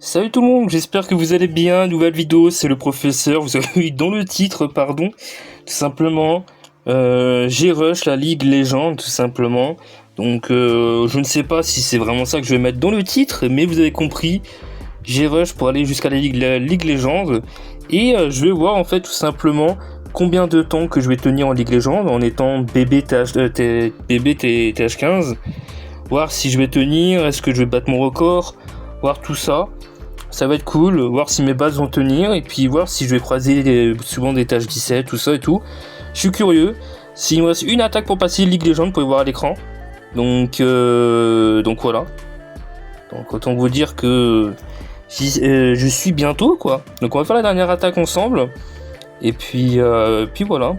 Salut tout le monde, j'espère que vous allez bien. Nouvelle vidéo, c'est le professeur. Vous avez vu dans le titre, pardon, tout simplement. J'ai rush la Ligue Légende, tout simplement. Donc, je ne sais pas si c'est vraiment ça que je vais mettre dans le titre, mais vous avez compris. J'ai rush pour aller jusqu'à la Ligue Légende. Et je vais voir en fait tout simplement combien de temps que je vais tenir en Ligue Légende en étant bébé TH15. Voir si je vais tenir, est-ce que je vais battre mon record, voir tout ça. Ça va être cool, voir si mes bases vont tenir et puis voir si je vais croiser souvent des tâches 17, tout ça et tout. Je suis curieux. S'il me reste une attaque pour passer Ligue Légende, vous pouvez voir à l'écran. Donc voilà. Donc autant vous dire que je suis bientôt quoi. Donc on va faire la dernière attaque ensemble. Et puis voilà.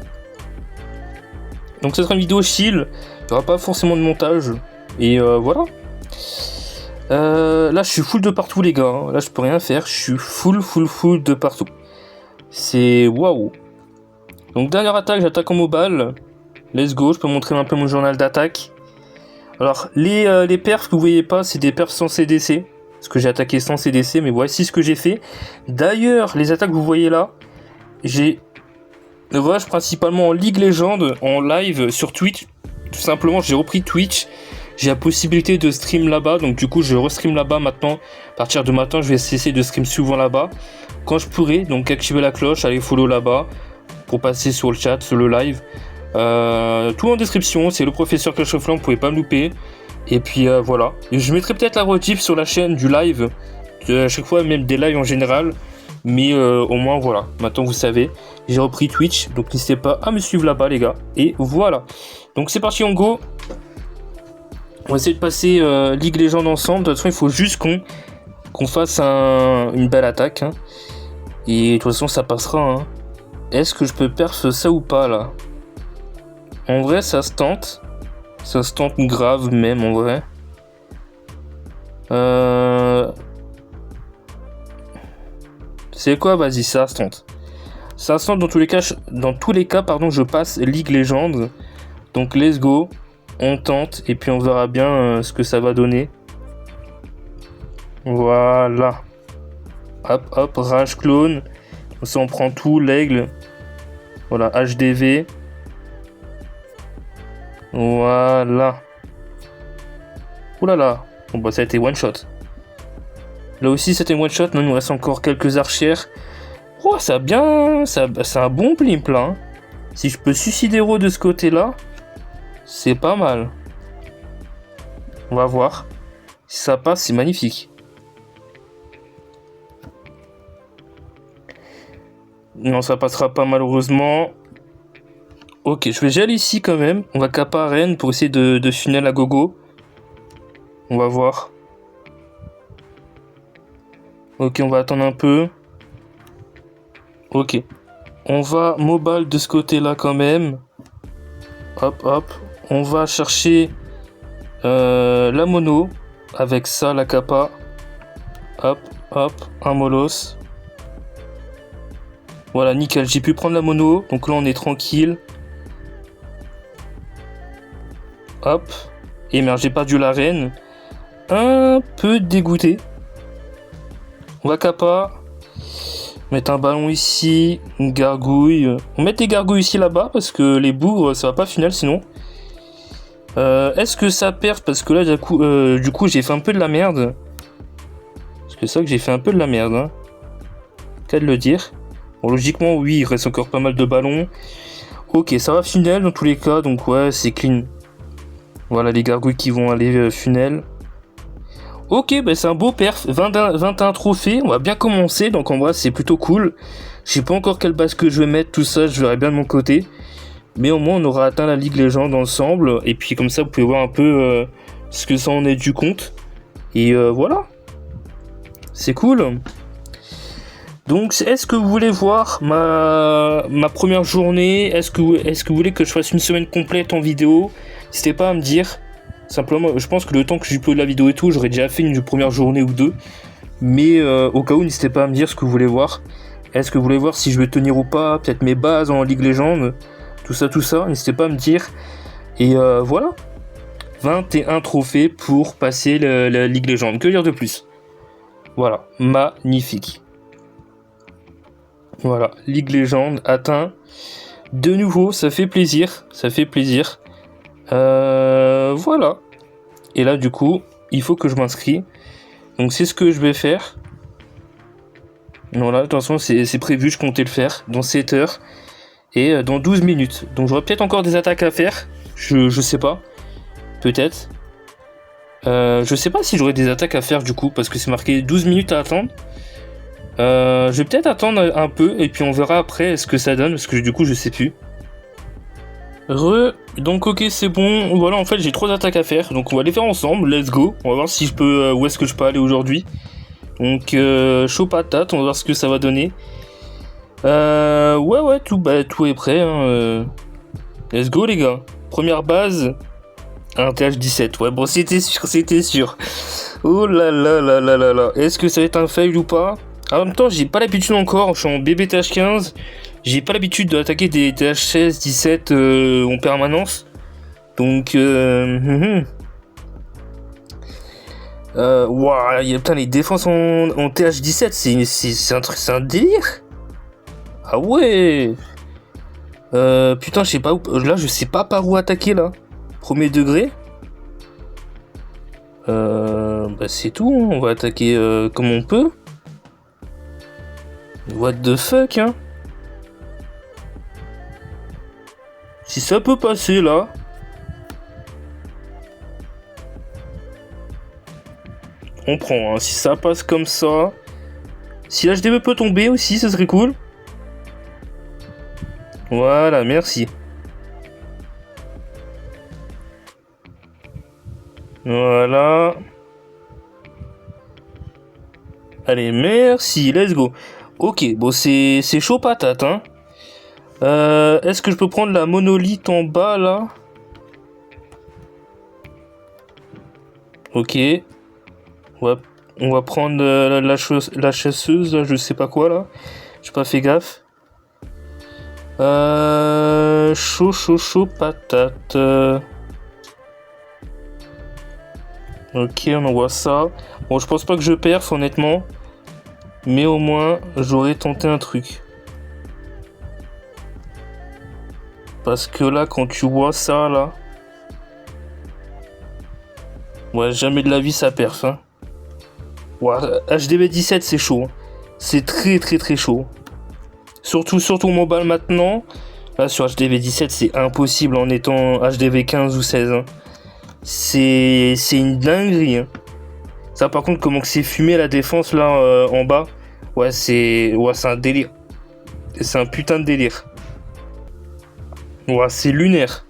Donc ce sera une vidéo chill. Il n'y aura pas forcément de montage. Et voilà. Là je suis full de partout les gars, hein. Là je peux rien faire, je suis full de partout. C'est waouh. Donc dernière attaque, j'attaque en mobile. Let's go, je peux montrer un peu mon journal d'attaque. Alors les perfs que vous voyez pas, c'est des perfs sans CDC. Parce que j'ai attaqué sans CDC, mais voici ce que j'ai fait. D'ailleurs, les attaques que vous voyez là, j'ai le rush principalement en Ligue Légende, en live sur Twitch. Tout simplement, j'ai repris Twitch. J'ai la possibilité de stream là-bas, donc du coup je restream là-bas maintenant. À partir de maintenant, je vais cesser de stream souvent là-bas. Quand je pourrai, donc activer la cloche, aller follow là-bas pour passer sur le chat, sur le live. Tout en description, c'est le professeur Clash of Clans, vous pouvez pas me louper. Et puis voilà. Et je mettrai peut-être la rediff sur la chaîne du live, à chaque fois, même des lives en général. Mais au moins voilà, maintenant vous savez, j'ai repris Twitch, donc n'hésitez pas à me suivre là-bas les gars. Et voilà. Donc c'est parti, on go. On va essayer de passer Ligue Légende ensemble. De toute façon, il faut juste qu'on fasse une belle attaque. Hein. Et de toute façon, ça passera. Hein. Est-ce que je peux perf ça ou pas, là? En vrai, ça se tente. Ça se tente grave, même, en vrai. C'est quoi? Vas-y, ça se tente. Ça se tente dans tous les cas. Je passe Ligue Légende. Donc, let's go. On tente et puis on verra bien ce que ça va donner. Voilà. Hop, rage clone. On prend tout, l'aigle. Voilà, HDV. Voilà. Oulala. Bon bah ça a été one shot. Là aussi c'était one shot. Non, il nous reste encore quelques archères. Oh, ça a bien. C'est un bon plimp là. Hein. Si je peux suicider de ce côté là. C'est pas mal. On va voir. Si ça passe, c'est magnifique. Non, ça passera pas malheureusement. Ok, je vais gel ici quand même. On va capa arène pour essayer de funnel à gogo. On va voir. Ok, on va attendre un peu. Ok. On va mobile de ce côté-là quand même. Hop. On va chercher la mono. Avec ça, la capa. Hop, un molos. Voilà, nickel. J'ai pu prendre la mono. Donc là, on est tranquille. Hop. Et merde, j'ai perdu la reine. Un peu dégoûté. On va capa. Mettre un ballon ici. Une gargouille. On met des gargouilles ici là-bas. Parce que les bourgs, ça va pas final sinon. Est-ce que ça perd? Parce que là, du coup, j'ai fait un peu de la merde. Parce que c'est ça que j'ai fait un peu de la merde. Hein. Qu'à de le dire. Bon, logiquement, oui, il reste encore pas mal de ballons. Ok, ça va funnel dans tous les cas. Donc, ouais, c'est clean. Voilà les gargouilles qui vont aller funnel. Ok, bah, c'est un beau perf. 21 trophées. On va bien commencer. Donc, en vrai, c'est plutôt cool. Je sais pas encore quelle base que je vais mettre. Tout ça, je verrai bien de mon côté. Mais au moins on aura atteint la Ligue Légende ensemble. Et puis comme ça vous pouvez voir un peu ce que ça en est du compte. Et voilà. C'est cool. Donc est-ce que vous voulez voir ma première journée? Est-ce que vous voulez que je fasse une semaine complète en vidéo? N'hésitez pas à me dire. Simplement je pense que le temps que j'upload la vidéo et tout, j'aurais déjà fait une première journée ou deux. Mais au cas où, n'hésitez pas à me dire ce que vous voulez voir. Est-ce que vous voulez voir si je vais tenir ou pas? Peut-être mes bases en Ligue Légende. Tout ça, n'hésitez pas à me dire. Et voilà. 21 trophées pour passer la Ligue Légende. Que dire de plus? Voilà, magnifique. Voilà, League Legends atteint de nouveau, ça fait plaisir, voilà. Et là, du coup, il faut que je m'inscris. Donc, c'est ce que je vais faire. Voilà, attention, c'est prévu, je comptais le faire dans 7 heures et dans 12 minutes. Donc, j'aurai peut-être encore des attaques à faire. Je sais pas. Peut-être. Je sais pas si j'aurai des attaques à faire du coup, parce que c'est marqué 12 minutes à attendre. Je vais peut-être attendre un peu et puis on verra après ce que ça donne, parce que du coup, je sais plus. Donc ok, c'est bon. Voilà, en fait j'ai 3 attaques à faire, donc on va les faire ensemble. Let's go. On va voir si je peux où est-ce que je peux aller aujourd'hui. Donc chaud patate, on va voir ce que ça va donner. Ouais, tout est prêt. Hein, Let's go les gars. Première base, un TH17. Ouais, bon, c'était sûr. Oh là là là là là là. Est-ce que ça va être un fail ou pas? En même temps, j'ai pas l'habitude encore. Je suis en bébé TH15. J'ai pas l'habitude d'attaquer des TH16, 17 en permanence. Donc, Waouh, putain, les défenses en TH17, c'est un délire. Ah ouais. Putain, je sais pas où. Là, je sais pas par où attaquer là. Premier degré. Bah c'est tout. Hein. On va attaquer comme on peut. What the fuck, hein. Si ça peut passer là. On prend, hein. Si ça passe comme ça. Si l'HDB peut tomber aussi, ça serait cool. Voilà, merci. Voilà. Allez, merci, let's go. Ok, bon, c'est chaud patate, hein. Est-ce que je peux prendre la monolithe en bas, là? Ok. On va prendre la chasseuse, là, je sais pas quoi, là. J'ai pas fait gaffe. Chaud patate. Ok, on envoie ça. Bon, je pense pas que je perf, honnêtement. Mais au moins, j'aurais tenté un truc. Parce que là, quand tu vois ça, là... Ouais, jamais de la vie, ça perf, hein. Ouais, HDB 17, c'est chaud. C'est très chaud. Surtout mobile maintenant. Là, sur HDB 17, c'est impossible en étant HDB 15 ou 16, hein. C'est une dinguerie, hein. Ça, par contre, comment que c'est fumé la défense là en bas. Ouais, c'est un délire. C'est un putain de délire. Ouais, c'est lunaire.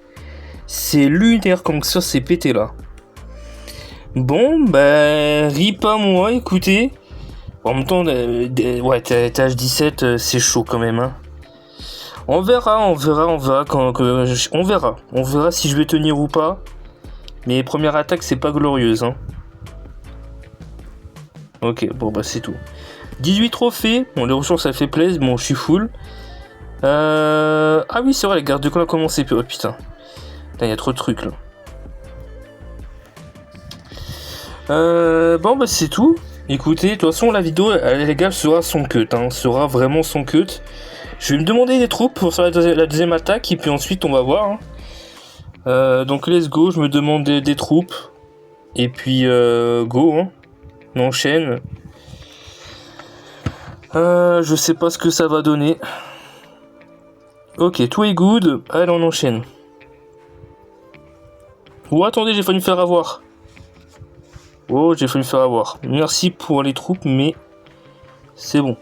C'est lunaire comme ça, c'est pété là. Bon, bah, rip à moi, écoutez. En même temps, ouais, TH17, c'est chaud quand même, hein. On verra on verra si je vais tenir ou pas. Mais première attaque, c'est pas glorieuse, hein. Ok, bon bah c'est tout. 18 trophées, bon les ressources ça fait plaisir, bon je suis full. Ah oui c'est vrai, les gardes de camp ont commencé, oh putain. Il y a trop de trucs là. Bon bah c'est tout. Écoutez, de toute façon la vidéo, les gars, sera son cut, hein, sera vraiment son cut. Je vais me demander des troupes pour faire la deuxième attaque, et puis ensuite on va voir, hein. Donc let's go, je me demande des troupes. Et puis go, hein. On enchaîne. Je sais pas ce que ça va donner. Ok, tout est good. Allez, on enchaîne. Oh, attendez, j'ai failli me faire avoir. Oh, j'ai failli me faire avoir. Merci pour les troupes, mais c'est bon.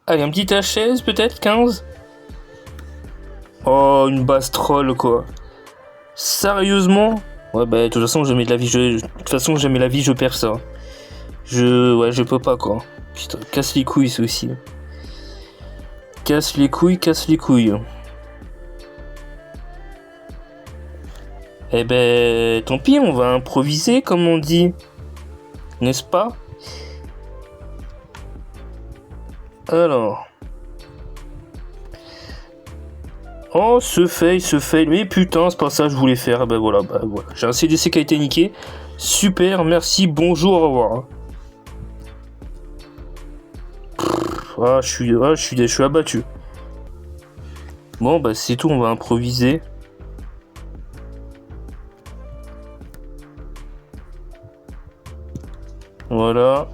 Allez, un petit H16 peut-être, 15. Oh, une base troll, quoi. Sérieusement? Ouais, bah, de toute façon, jamais de la vie, je perds ça. Ouais, je peux pas, quoi. Putain, casse les couilles, ça aussi. Casse les couilles. Eh ben, tant pis, on va improviser, comme on dit. N'est-ce pas? Alors. Oh, ce fail. Mais putain, c'est pas ça que je voulais faire. Ben voilà. J'ai un CDC qui a été niqué. Super, merci, bonjour, au revoir. je suis abattu. Bon, bah c'est tout, on va improviser. Voilà.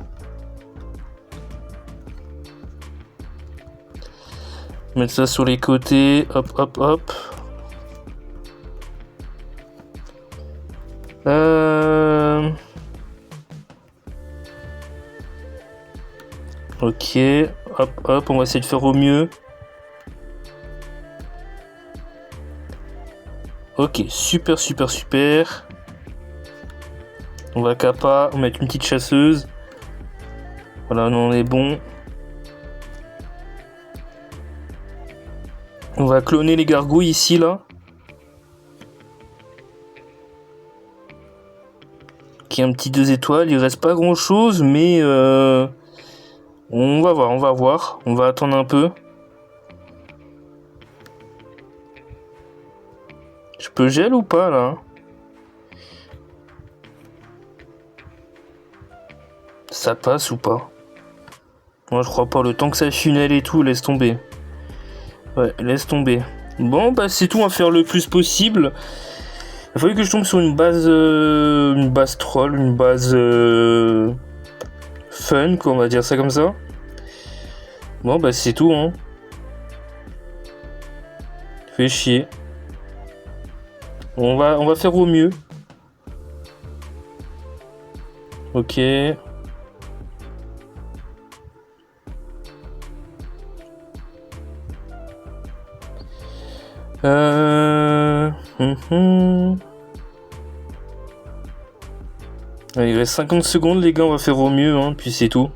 Mettre ça sur les côtés. Hop, hop, hop. Ok. Hop, hop, on va essayer de faire au mieux. Ok, super, super, super. On va capa, on va mettre une petite chasseuse. Voilà, nous on est bon. On va cloner les gargouilles ici, là. Qui est un petit 2 étoiles. Il reste pas grand chose, mais on va voir, on va voir. On va attendre un peu. Je peux gel ou pas, là? Ça passe ou pas? Moi, je crois pas. Le temps que ça funnel et tout, laisse tomber. Ouais, laisse tomber. Bon, bah c'est tout, on va faire le plus possible. Il a fallu que je tombe sur une base troll, une base fun, quoi, on va dire ça comme ça. Bon, bah c'est tout, hein. Fait chier. On va faire au mieux. Ok. Allez, il reste 50 secondes, les gars, on va faire au mieux, hein, puis c'est tout.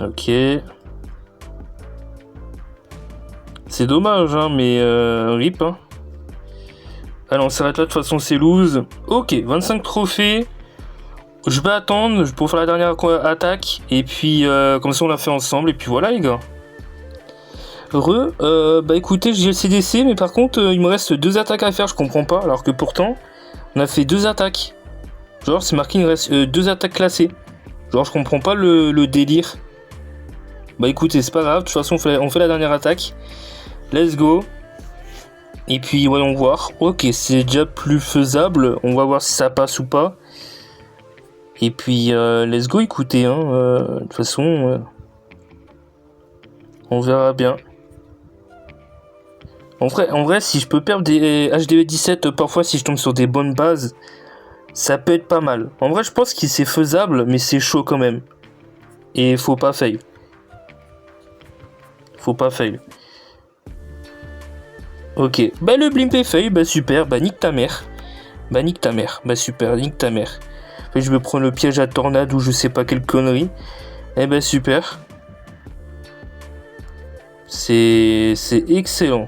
Ok. C'est dommage, hein, mais rip, hein. Allez, on s'arrête là, de toute façon, c'est loose. Ok, 25 trophées. Je vais attendre pour faire la dernière attaque. Et puis, comme ça, on l'a fait ensemble. Et puis voilà, les gars. Bah écoutez, j'ai le CDC, mais par contre, il me reste 2 attaques à faire. Je comprends pas. Alors que pourtant, on a fait 2 attaques. Genre, c'est marqué, il me reste 2 attaques classées. Genre, je comprends pas le délire. Bah écoutez, c'est pas grave. De toute façon, on fait la dernière attaque. Let's go. Et puis, voyons voir. Ok, c'est déjà plus faisable. On va voir si ça passe ou pas. Et puis, let's go, écoutez, hein, de toute façon, on verra bien. En vrai, si je peux perdre des HDV 17, parfois, si je tombe sur des bonnes bases, ça peut être pas mal. En vrai, je pense que c'est faisable, mais c'est chaud quand même. Et faut pas fail. Faut pas fail. Ok, bah le blimp est fail, bah super, bah nique ta mère. Bah nique ta mère, bah super, nique ta mère. Je vais prendre le piège à tornade ou je sais pas quelle connerie. Eh ben super. C'est excellent.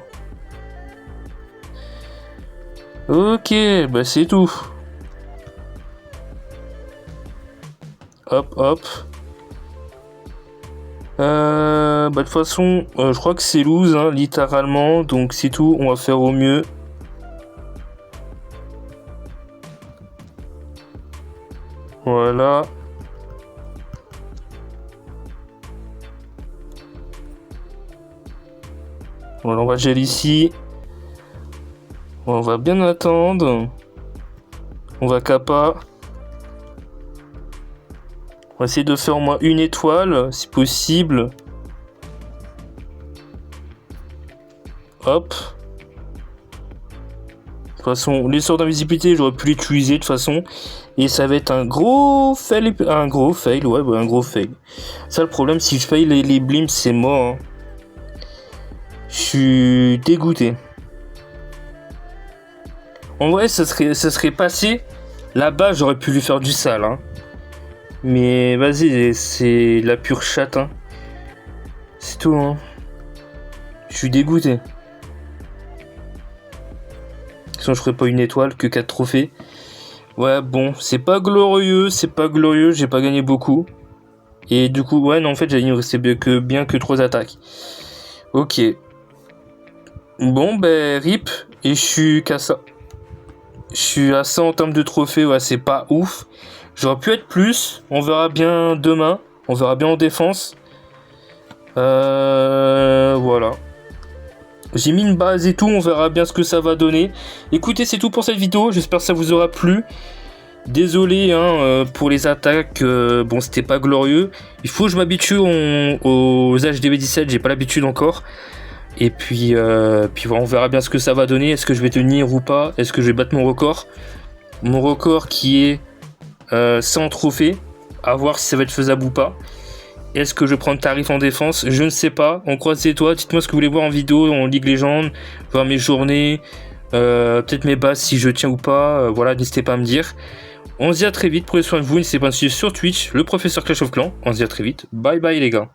Ok, bah c'est tout. Hop, hop. Bah de toute façon, je crois que c'est loose, hein, littéralement. Donc c'est tout, on va faire au mieux. Voilà. Voilà, on va gel ici. On va bien attendre. On va capa. On va essayer de faire au moins une étoile, si possible. Hop. De toute façon, les sorts d'invisibilité, j'aurais pu l'utiliser de toute façon. Et ça va être un gros fail. Un gros fail, ouais, un gros fail. Ça, le problème, si je fail les blimps, c'est mort. Hein. Je suis dégoûté. En vrai, ça serait passé. Là-bas, j'aurais pu lui faire du sale. Hein. Mais vas-y, c'est la pure chatte. Hein. C'est tout. Hein. Je suis dégoûté. Sinon, je ferais pas une étoile que 4 trophées. Ouais, bon, c'est pas glorieux, j'ai pas gagné beaucoup. Et du coup, ouais, non, en fait, il me restait bien que 3 attaques. Ok. Bon, ben, rip, et je suis qu'à ça. Je suis à ça en termes de trophées, ouais, c'est pas ouf. J'aurais pu être plus, on verra bien demain. On verra bien en défense. Voilà. J'ai mis une base et tout, on verra bien ce que ça va donner. Écoutez, c'est tout pour cette vidéo, j'espère que ça vous aura plu. Désolé pour les attaques, bon c'était pas glorieux. Il faut que je m'habitue aux HDB 17, j'ai pas l'habitude encore. Et puis voilà, on verra bien ce que ça va donner. Est-ce que je vais tenir ou pas? Est-ce que je vais battre mon record? Mon record qui est 100 trophées. À voir si ça va être faisable ou pas. Est-ce que je prends le tarif en défense? Je ne sais pas. On croise les doigts. Dites-moi ce que vous voulez voir en vidéo, en Ligue Légende, voir mes journées, peut-être mes bases si je tiens ou pas. Voilà, n'hésitez pas à me dire. On se dit à très vite. Prenez soin de vous. N'hésitez pas à me suivre sur Twitch, le professeur Clash of Clans. On se dit à très vite. Bye bye les gars.